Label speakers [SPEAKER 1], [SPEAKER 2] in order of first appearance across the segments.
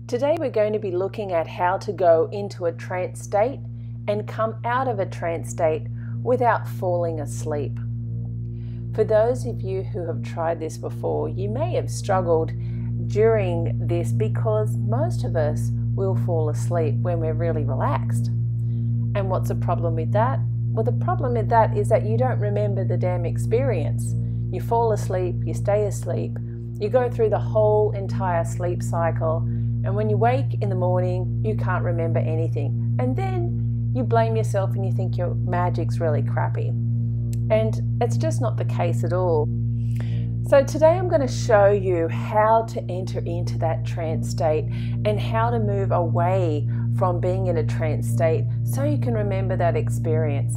[SPEAKER 1] Today we're going to be looking at how to go into a trance state and come out of a trance state without falling asleep. For those of you who have tried this before, you may have struggled during this because most of us will fall asleep when we're really relaxed. And what's the problem with that? Well, the problem with that is that you don't remember the damn experience. You fall asleep, you stay asleep, you go through the whole entire sleep cycle, and when you wake in the morning, you can't remember anything. And then you blame yourself and you think your magic's really crappy. And it's just not the case at all. So today I'm going to show you how to enter into that trance state and how to move away from being in a trance state so you can remember that experience.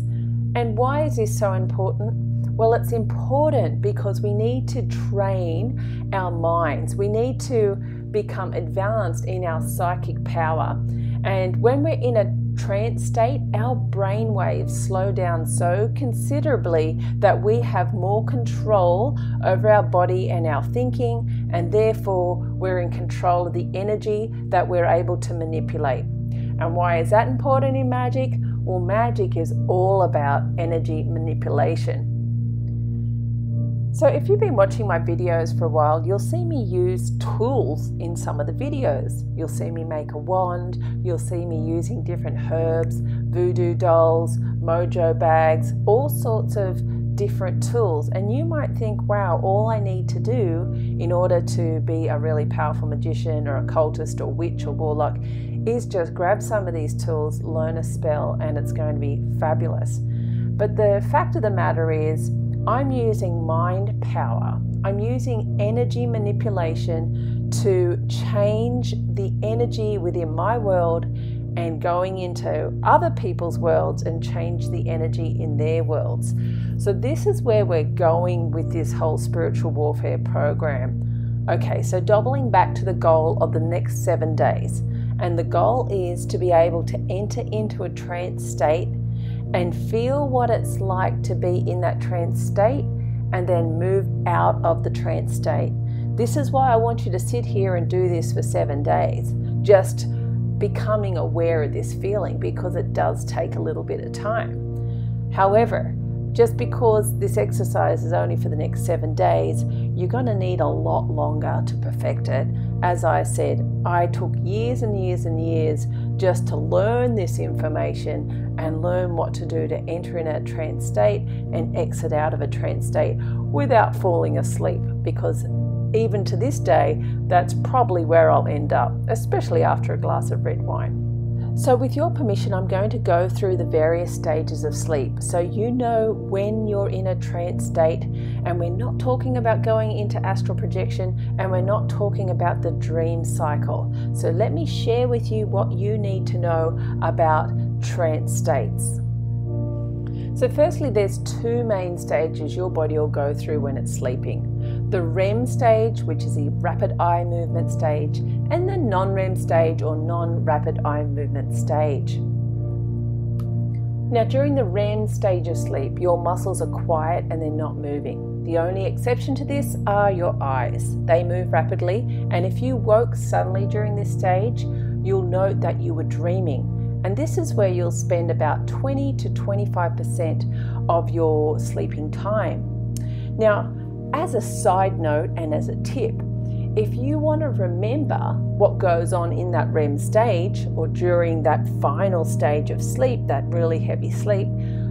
[SPEAKER 1] And why is this so important? Well, it's important because we need to train our minds. We need to become advanced in our psychic power. And when we're in a trance state, our brain waves slow down so considerably that we have more control over our body and our thinking, and therefore we're in control of the energy that we're able to manipulate. And why is that important in magic? Well, magic is all about energy manipulation. So if you've been watching my videos for a while, you'll see me use tools in some of the videos. You'll see me make a wand, you'll see me using different herbs, voodoo dolls, mojo bags, all sorts of different tools. And you might think, wow, all I need to do in order to be a really powerful magician or occultist or witch or warlock is just grab some of these tools, learn a spell, and it's going to be fabulous. But the fact of the matter is, I'm using mind power. I'm using energy manipulation to change the energy within my world and going into other people's worlds and change the energy in their worlds. So this is where we're going with this whole spiritual warfare program. Okay, so doubling back to the goal of the next 7 days. And the goal is to be able to enter into a trance state and feel what it's like to be in that trance state and then move out of the trance state. This is why I want you to sit here and do this for 7 days, just becoming aware of this feeling, because it does take a little bit of time. However, just because this exercise is only for the next 7 days, you're going to need a lot longer to perfect it. As I said, I took years and years and years just to learn this information and learn what to do to enter in a trance state and exit out of a trance state without falling asleep, because even to this day, that's probably where I'll end up, especially after a glass of red wine. So with your permission, I'm going to go through the various stages of sleep so you know when you're in a trance state, and we're not talking about going into astral projection, and we're not talking about the dream cycle. So let me share with you what you need to know about trance states. So firstly, there's 2 main stages your body will go through when it's sleeping. The Rem stage, which is the rapid eye movement stage, and the non-Rem stage or non-rapid eye movement stage. Now during the Rem stage of sleep, your muscles are quiet and they're not moving. The only exception to this are your eyes. They move rapidly, and if you woke suddenly during this stage, you'll note that you were dreaming. And this is where you'll spend about 20 to 25% of your sleeping time. Now, as a side note and as a tip, if you want to remember what goes on in that REM stage or during that final stage of sleep, that really heavy sleep,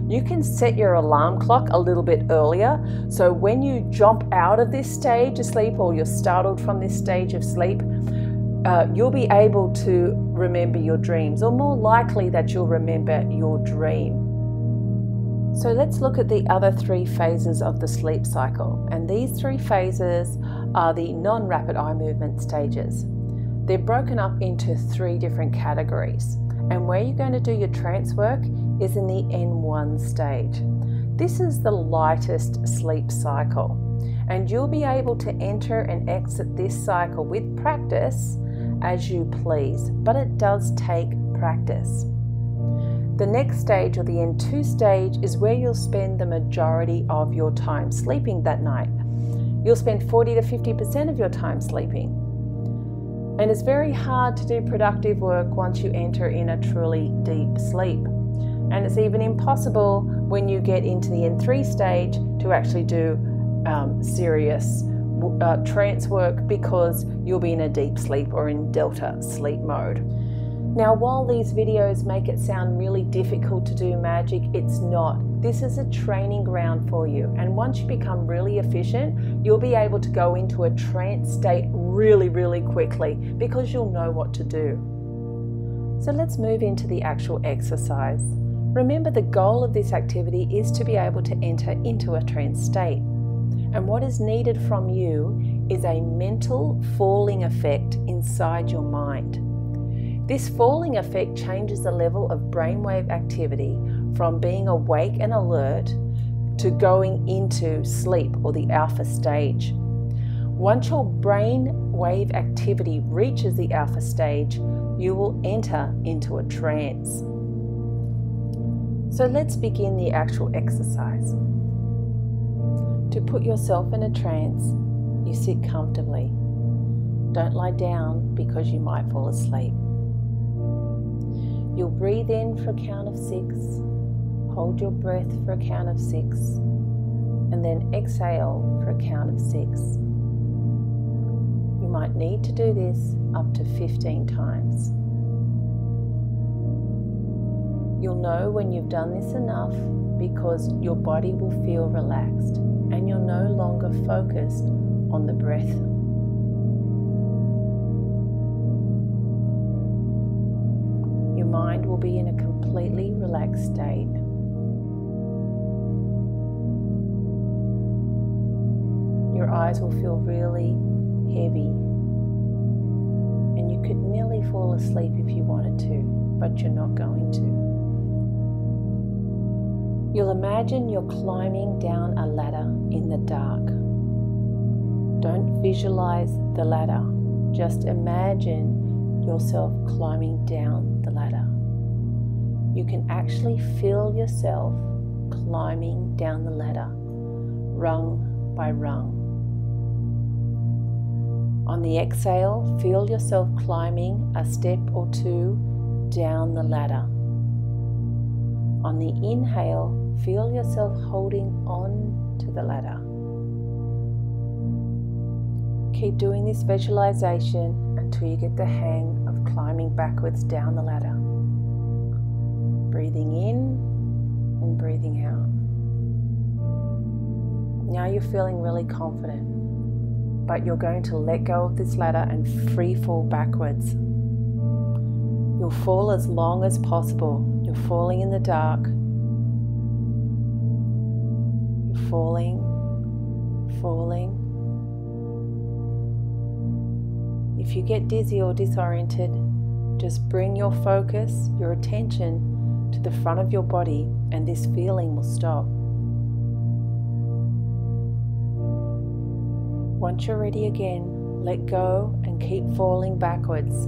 [SPEAKER 1] you can set your alarm clock a little bit earlier. So when you jump out of this stage of sleep, or you're startled from this stage of sleep, you'll be able to remember your dreams, or more likely that you'll remember your dream. So let's look at the other 3 phases of the sleep cycle. And these 3 phases are the non-rapid eye movement stages. They're broken up into 3 different categories. And where you're going to do your trance work is in the N1 stage. This is the lightest sleep cycle. And you'll be able to enter and exit this cycle with practice as you please, but it does take practice. The next stage, or the N2 stage, is where you'll spend the majority of your time sleeping that night. You'll spend 40 to 50% of your time sleeping. And it's very hard to do productive work once you enter in a truly deep sleep. And it's even impossible when you get into the N3 stage to actually do serious trance work, because you'll be in a deep sleep or in delta sleep mode. Now, while these videos make it sound really difficult to do magic, it's not. This is a training ground for you. And once you become really efficient, you'll be able to go into a trance state really, really quickly, because you'll know what to do. So let's move into the actual exercise. Remember, the goal of this activity is to be able to enter into a trance state. And what is needed from you is a mental falling effect inside your mind. This falling effect changes the level of brainwave activity from being awake and alert to going into sleep, or the alpha stage. Once your brainwave activity reaches the alpha stage, you will enter into a trance. So let's begin the actual exercise. To put yourself in a trance, you sit comfortably. Don't lie down, because you might fall asleep. You'll breathe in for a count of 6, hold your breath for a count of 6, and then exhale for a count of 6. You might need to do this up to 15 times. You'll know when you've done this enough, because your body will feel relaxed and you're no longer focused on the breath. Your mind will be in a completely relaxed state. Your eyes will feel really heavy, and you could nearly fall asleep if you wanted to, but you're not going to. You'll imagine you're climbing down a ladder in the dark. Don't visualize the ladder, just imagine yourself climbing down the ladder. You can actually feel yourself climbing down the ladder, rung by rung. On the exhale, feel yourself climbing a step or 2 down the ladder. On the inhale, feel yourself holding on to the ladder. Keep doing this visualization until you get the hang of climbing backwards down the ladder. Breathing in and breathing out. Now you're feeling really confident, but you're going to let go of this ladder and free fall backwards. You'll fall as long as possible. You're falling in the dark. You're falling, falling. If you get dizzy or disoriented, just bring your focus, your attention to the front of your body, and this feeling will stop. Once you're ready again, let go and keep falling backwards.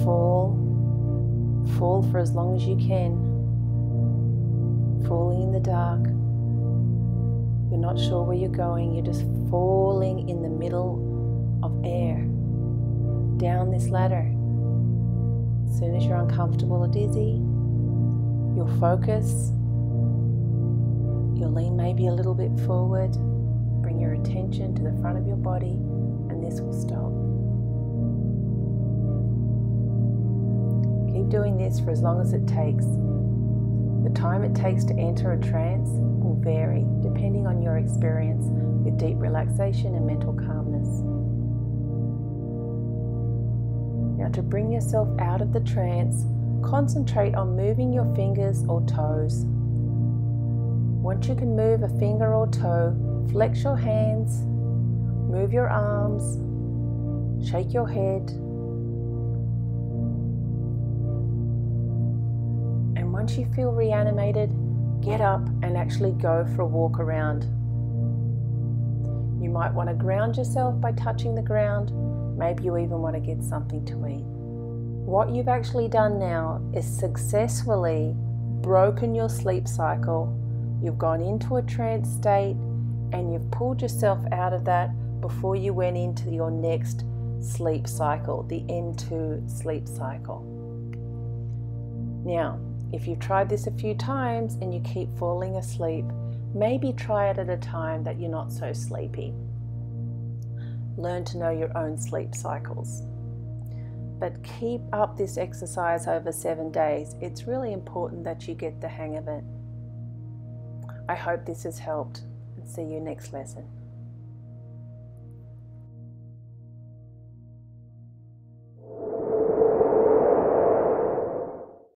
[SPEAKER 1] Fall for as long as you can. Falling in the dark. You're not sure where you're going, you're just falling in the middle of air, down this ladder. As soon as you're uncomfortable or dizzy, you'll focus, you'll lean maybe a little bit forward, bring your attention to the front of your body, and this will stop. Keep doing this for as long as it takes. The time it takes to enter a trance will vary depending on your experience with deep relaxation and mental calmness. Now, to bring yourself out of the trance, concentrate on moving your fingers or toes. Once you can move a finger or toe, flex your hands, move your arms, shake your head. And once you feel reanimated, get up and actually go for a walk around. You might want to ground yourself by touching the ground. Maybe you even want to get something to eat. What you've actually done now is successfully broken your sleep cycle. You've gone into a trance state and you've pulled yourself out of that before you went into your next sleep cycle, the N2 sleep cycle. Now, if you've tried this a few times and you keep falling asleep, maybe try it at a time that you're not so sleepy. Learn to know your own sleep cycles. But keep up this exercise over 7 days. It's really important that you get the hang of it. I hope this has helped, and see you next lesson.